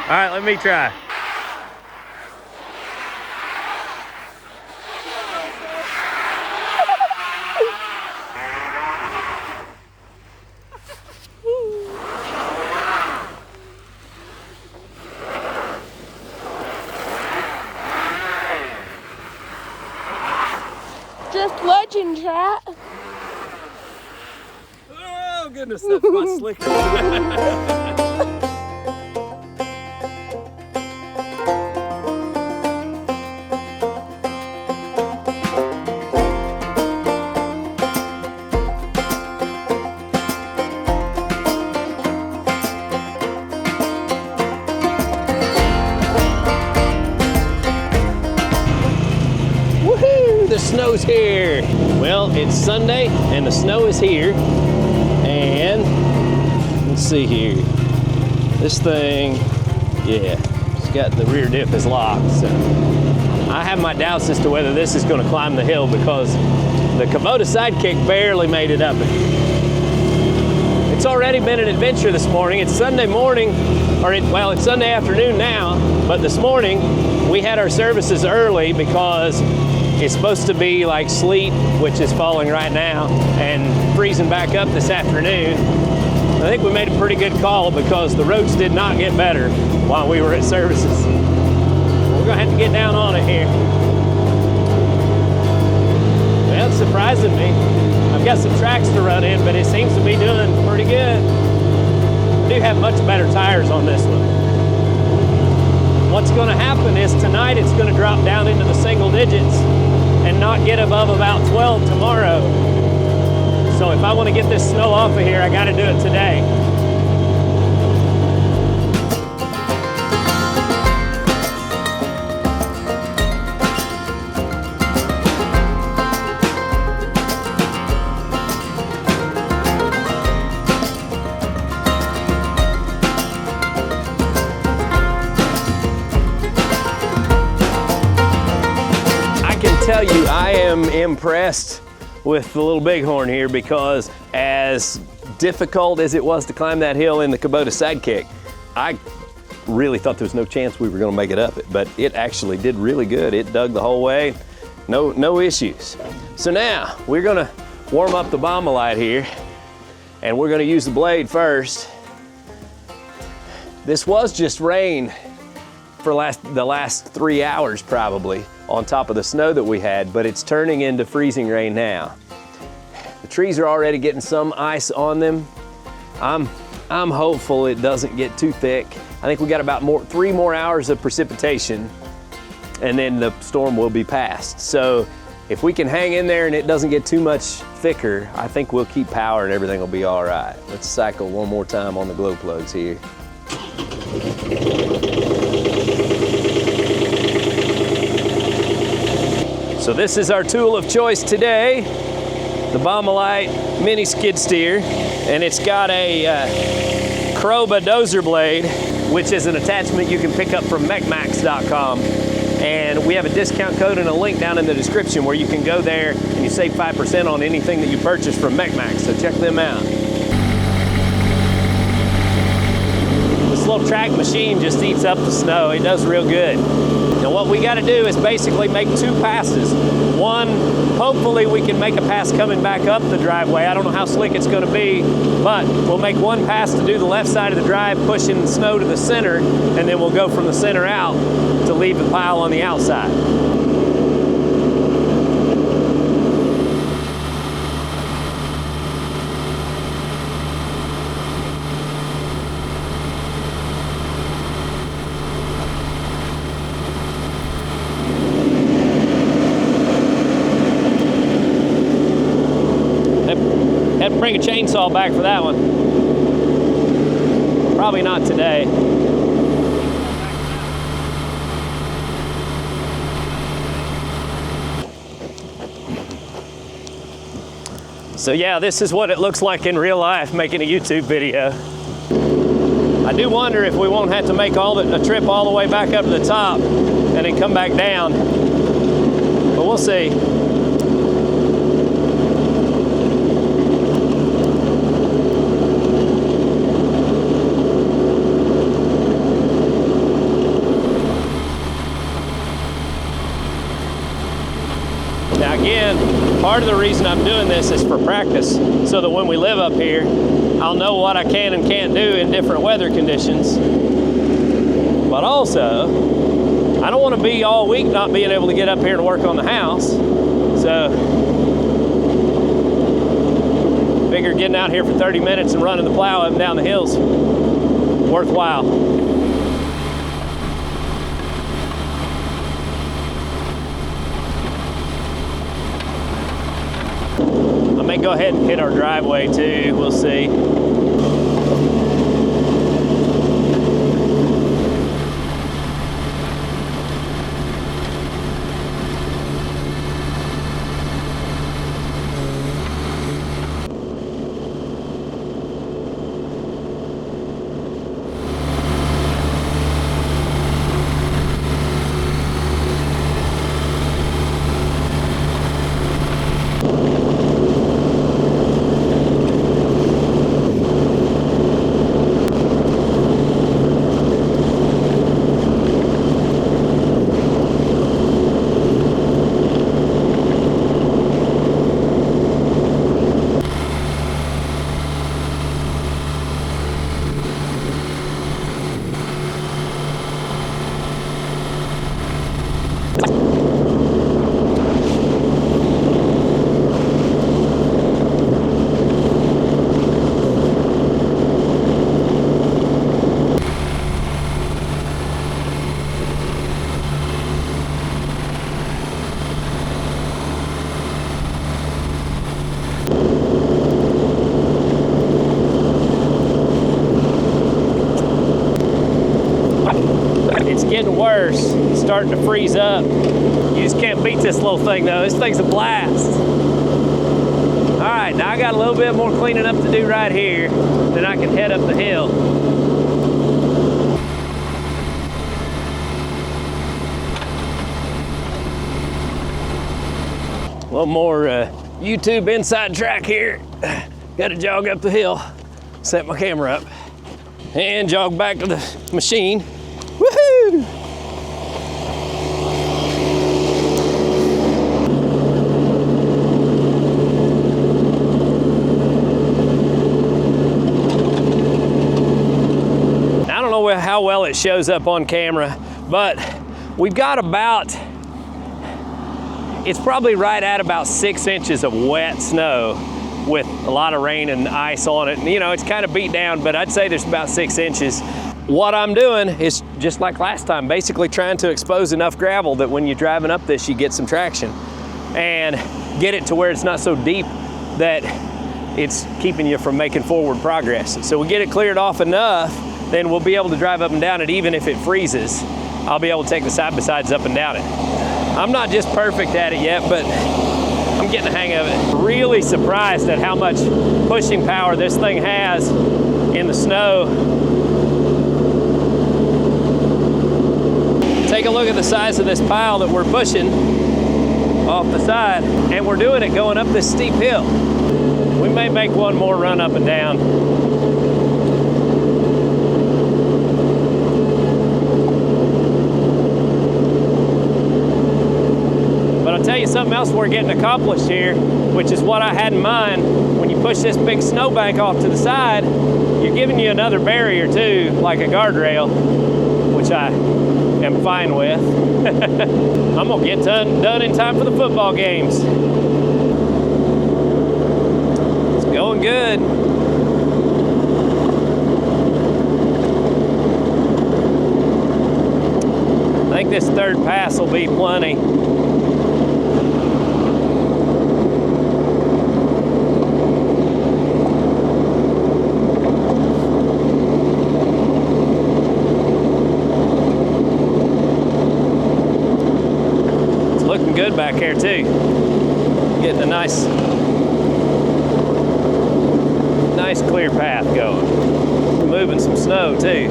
All right, let me try. Just legend, chat. Oh goodness, that's my slicker. The snow's here. Well, it's Sunday and the snow is here. And let's see here. This thing, yeah, it's got the rear diff is locked. So I have my doubts as to whether this is going to climb the hill because the Kubota Sidekick barely made it up. It's already been an adventure this morning. It's Sunday morning, well, it's Sunday afternoon now, but this morning we had our services early because it's supposed to be like sleet, which is falling right now, and freezing back up this afternoon. I think we made a pretty good call because the roads did not get better while we were at services. We're gonna have to get down on it here. Well, it's surprising me. I've got some tracks to run in, but it seems to be doing pretty good. I do have much better tires on this one. What's gonna happen is tonight it's gonna drop down into the single digits and not get above about 12 tomorrow. So if I want to get this snow off of here, I got to do it today. Tell you, I am impressed with the little Bighorn here because as difficult as it was to climb that hill in the Kubota Sidekick, I really thought there was no chance we were going to make it up it, but it actually did really good. It dug the whole way, no issues. So now we're going to warm up the Bombalite here, and we're going to use the blade first. This was just rain for the last 3 hours probably on top of the snow that we had, but it's turning into freezing rain now. The trees are already getting some ice on them. I'm hopeful it doesn't get too thick. I think we got about 3 more hours of precipitation and then the storm will be past. So if we can hang in there and it doesn't get too much thicker, I think we'll keep power and everything will be all right. Let's cycle one more time on the glow plugs here. So this is our tool of choice today, the Bombalite mini skid steer, and it's got a Kroba dozer blade, which is an attachment you can pick up from mechmax.com. And we have a discount code and a link down in the description where you can go there and you save 5% on anything that you purchase from MechMax, so check them out. This little track machine just eats up the snow. It does real good. Now what we got to do is basically make 2 passes. One, hopefully we can make a pass coming back up the driveway. I don't know how slick it's going to be, but we'll make 1 pass to do the left side of the drive, pushing the snow to the center, and then we'll go from the center out to leave the pile on the outside. Had to bring a chainsaw back for that one. Probably not today. So yeah, this is what it looks like in real life making a YouTube video. I do wonder if we won't have to make a trip all the way back up to the top and then come back down. But we'll see. part of the reason I'm doing this is for practice, so that when we live up here, I'll know what I can and can't do in different weather conditions. But also, I don't want to be all week not being able to get up here to work on the house. So, figure getting out here for 30 minutes and running the plow up and down the hills, worthwhile. I may go ahead and hit our driveway too, we'll see. It's getting worse. It's starting to freeze up. You just can't beat this little thing though. This thing's a blast. All right, now I got a little bit more cleaning up to do right here. Then I can head up the hill. A little more YouTube inside track here. Got to jog up the hill, set my camera up, and jog back to the machine. Woohoo! I don't know how well it shows up on camera, but we've got about, it's probably right at about 6 inches of wet snow with a lot of rain and ice on it. And, you know, it's kind of beat down, but I'd say there's about 6 inches. What I'm doing is just like last time, basically trying to expose enough gravel that when you're driving up this, you get some traction and get it to where it's not so deep that it's keeping you from making forward progress. So we get it cleared off enough, then we'll be able to drive up and down it even if it freezes. I'll be able to take the side-by-sides up and down it. I'm not just perfect at it yet, but I'm getting the hang of it. Really surprised at how much pushing power this thing has in the snow. Take a look at the size of this pile that we're pushing off the side, and we're doing it going up this steep hill. We may make one more run up and down. But I'll tell you something else we're getting accomplished here, which is what I had in mind. When you push this big snowbank off to the side, you're giving you another barrier too, like a guardrail, which I am fine with. I'm gonna get done in time for the football games. It's going good. I think this third pass will be plenty. Good back here too. Getting a nice clear path going. Moving some snow too.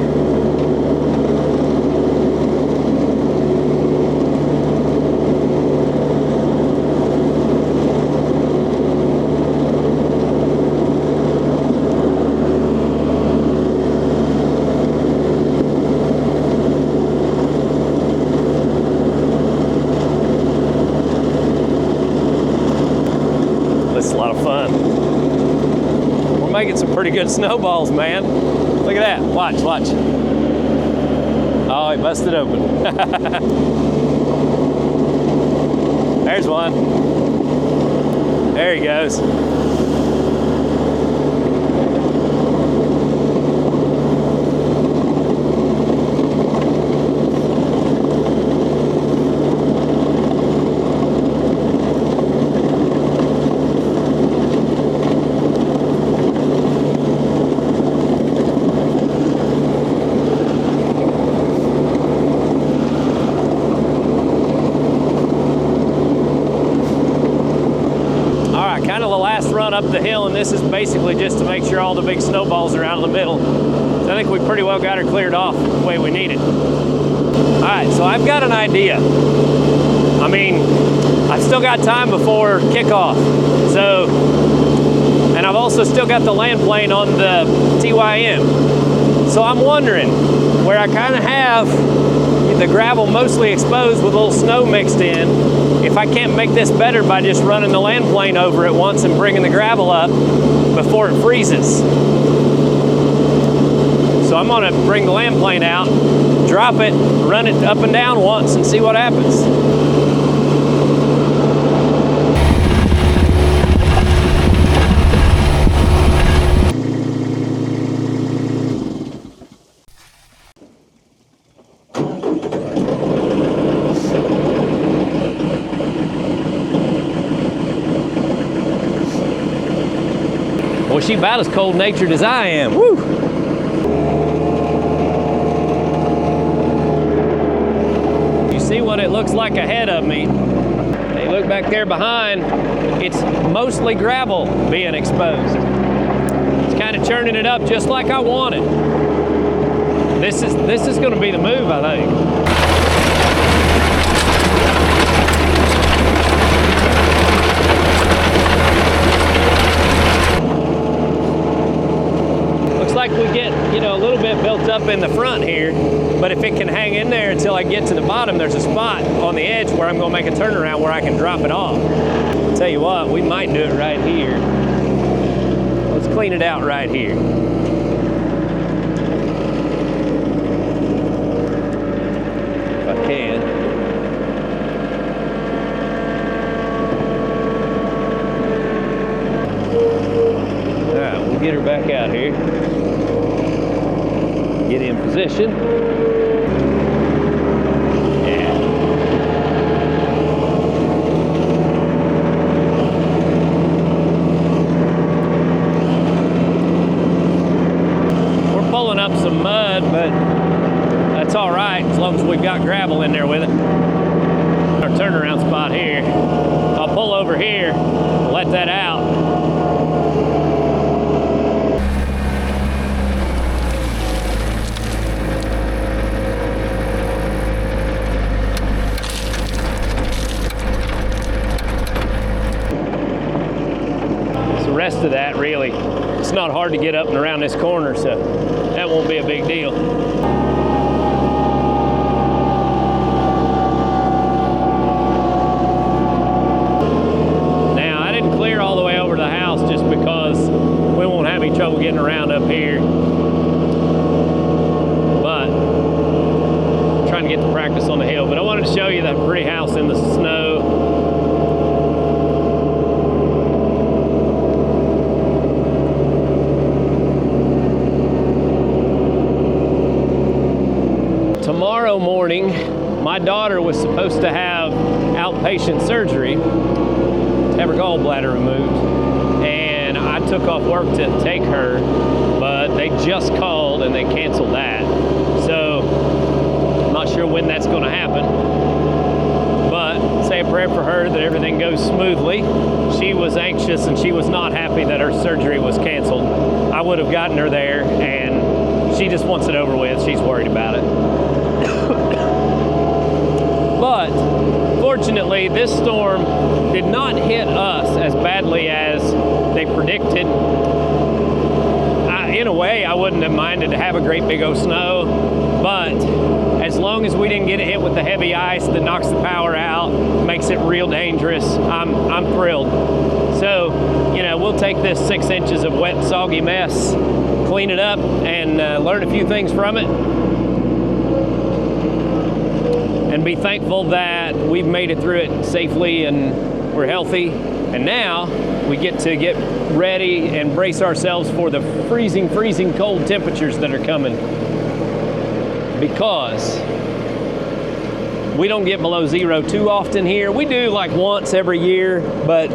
We're making some pretty good snowballs, man. Look at that. Watch, watch. Oh, he busted open. There's one. There he goes. Up the hill, and this is basically just to make sure all the big snowballs are out of the middle. So I think we pretty well got her cleared off the way we need it. All right, so I've got an idea. I mean, I've still got time before kickoff. So, and I've also still got the land plane on the TYM. So I'm wondering, where I kind of have the gravel mostly exposed with a little snow mixed in, if I can't make this better by just running the land plane over it once and bringing the gravel up before it freezes. So I'm gonna bring the land plane out, drop it, run it up and down once and see what happens. Well, she's about as cold-natured as I am. Woo! You see what it looks like ahead of me. Hey, look back there behind. It's mostly gravel being exposed. It's kind of churning it up just like I wanted. This is going to be the move, I think. Like we get, you know, a little bit built up in the front here, but if it can hang in there until I get to the bottom, there's a spot on the edge where I'm going to make a turnaround where I can drop it off. Tell you what, we might do it right here. Let's clean it out right here. If I can. All right, we'll get her back out here. Get in position. Yeah. We're pulling up some mud, but that's all right as long as we've got gravel in there with it. Our turnaround spot here. I'll pull over here, let that out. Rest of that, really, it's not hard to get up and around this corner, so that won't be a big deal. Now, I didn't clear all the way over to the house just because we won't have any trouble getting around up here, but I'm trying to get the practice on the hill. But I wanted to show you that pretty house in the snow. Tomorrow morning, my daughter was supposed to have outpatient surgery to have her gallbladder removed, and I took off work to take her, but they just called and they canceled that. So I'm not sure when that's going to happen, but say a prayer for her that everything goes smoothly. She was anxious and she was not happy that her surgery was canceled. I would have gotten her there, and she just wants it over with. She's worried about it. But fortunately, this storm did not hit us as badly as they predicted. In a way, I wouldn't have minded to have a great big old snow, but as long as we didn't get hit with the heavy ice that knocks the power out, makes it real dangerous, I'm thrilled. So, you know, we'll take this 6 inches of wet, soggy mess, clean it up, and learn a few things from it. And be thankful that we've made it through it safely and we're healthy. And now we get to get ready and brace ourselves for the freezing, freezing cold temperatures that are coming. Because we don't get below 0 too often here. We do like once every year, but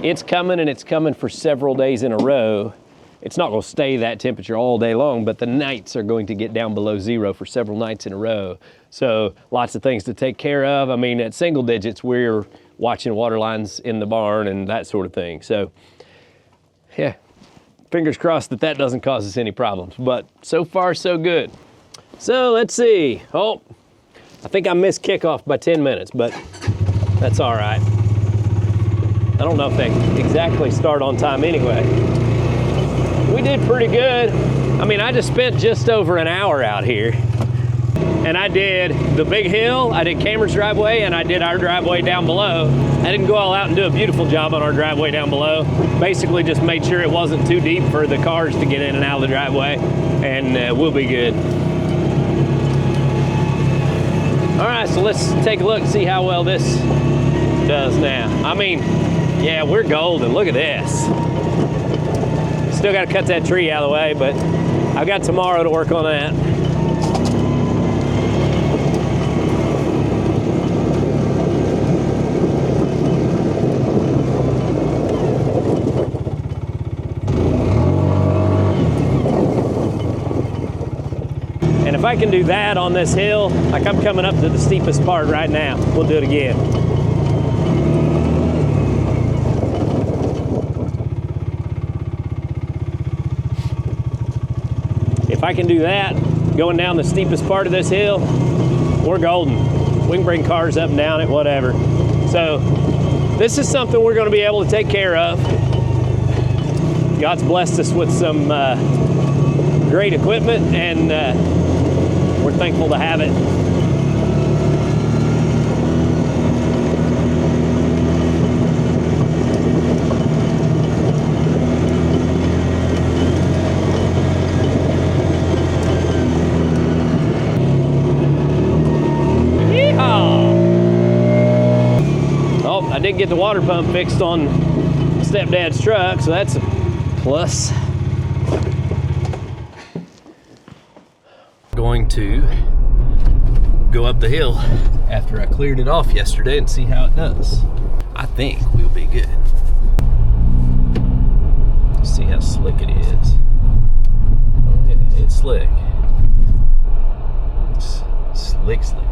it's coming, and it's coming for several days in a row. It's not going to stay that temperature all day long, but the nights are going to get down below 0 for several nights in a row. So lots of things to take care of. I mean, at single digits, we're watching water lines in the barn and that sort of thing. So yeah, fingers crossed that that doesn't cause us any problems, but so far so good. So let's see. Oh, I think I missed kickoff by 10 minutes, but that's all right. I don't know if they exactly start on time anyway. We did pretty good. I mean, I just spent just over an hour out here. And I did the big hill, I did Cameron's driveway, and I did our driveway down below. I didn't go all out and do a beautiful job on our driveway down below. Basically just made sure it wasn't too deep for the cars to get in and out of the driveway, and we'll be good. All right, so let's take a look and see how well this does now. I mean, yeah, we're golden, look at this. Still gotta cut that tree out of the way, but I've got tomorrow to work on that. And if I can do that on this hill, like I'm coming up to the steepest part right now, we'll do it again. If I can do that, going down the steepest part of this hill, we're golden. We can bring cars up and down it, whatever. So this is something we're gonna be able to take care of. God's blessed us with some great equipment, and we're thankful to have it. I did get the water pump fixed on stepdad's truck, so that's a plus. Going to go up the hill after I cleared it off yesterday and see how it does. I think we'll be good. See how slick it is. Oh yeah, it's slick. It's slick, slick.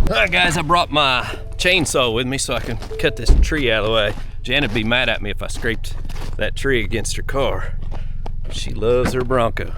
Alright guys, I brought my chainsaw with me so I can cut this tree out of the way. Janet'd be mad at me if I scraped that tree against her car. She loves her Bronco.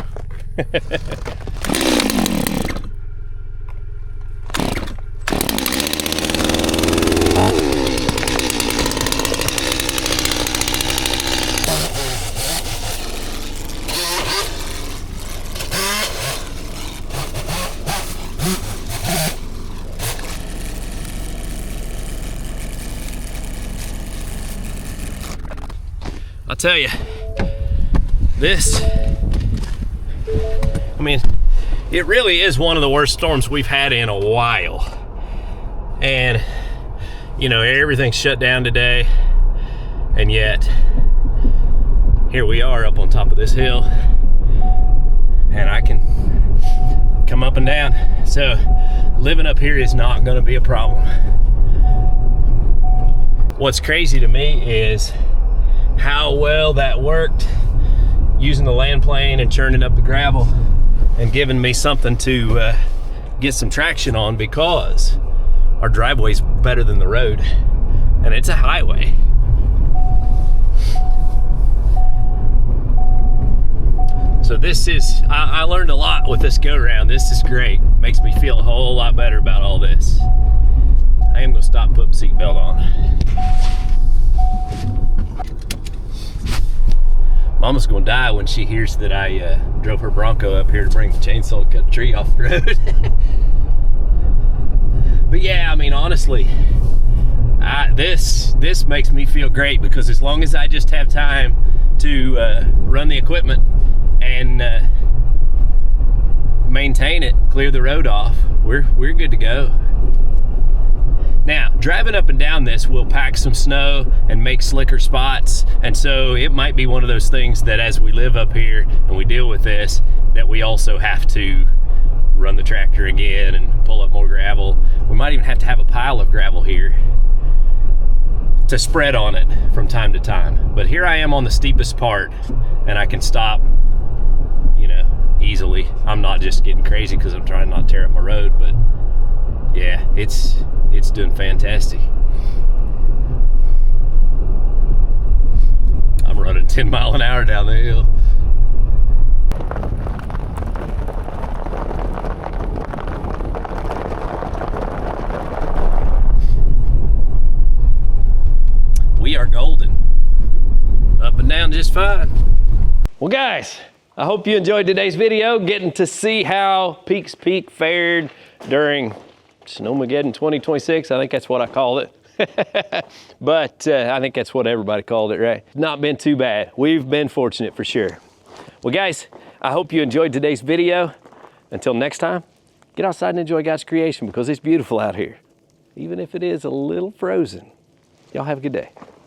I'll tell you, this, I mean, it really is one of the worst storms we've had in a while. And, you know, everything's shut down today. And yet, here we are up on top of this hill. And I can come up and down. So, living up here is not gonna be a problem. What's crazy to me is how well that worked, using the land plane and churning up the gravel and giving me something to get some traction on, because our driveway's better than the road and it's a highway. So this is, I learned a lot with this go round. This is great. Makes me feel a whole lot better about all this. I am gonna stop putting seatbelt on. Mama's gonna die when she hears that I drove her Bronco up here to bring the chainsaw to cut a tree off the road. But yeah, I mean, honestly, this makes me feel great, because as long as I just have time to run the equipment and maintain it, clear the road off, we're good to go. Now, driving up and down this will pack some snow and make slicker spots, and so it might be one of those things that as we live up here and we deal with this, that we also have to run the tractor again and pull up more gravel. We might even have to have a pile of gravel here to spread on it from time to time. But here I am on the steepest part, and I can stop, you know, easily. I'm not just getting crazy because I'm trying not to tear up my road, but yeah, it's doing fantastic. I'm running 10 miles an hour down the hill. We are golden. Up and down just fine. Well guys, I hope you enjoyed today's video, getting to see how Peak's Peak fared during Snowmageddon 2026. I think that's what I called it. But I think that's what everybody called it, right? Not been too bad. We've been fortunate for sure. Well guys, I hope you enjoyed today's video. Until next time, get outside and enjoy God's creation, because it's beautiful out here, even if it is a little frozen. Y'all have a good day.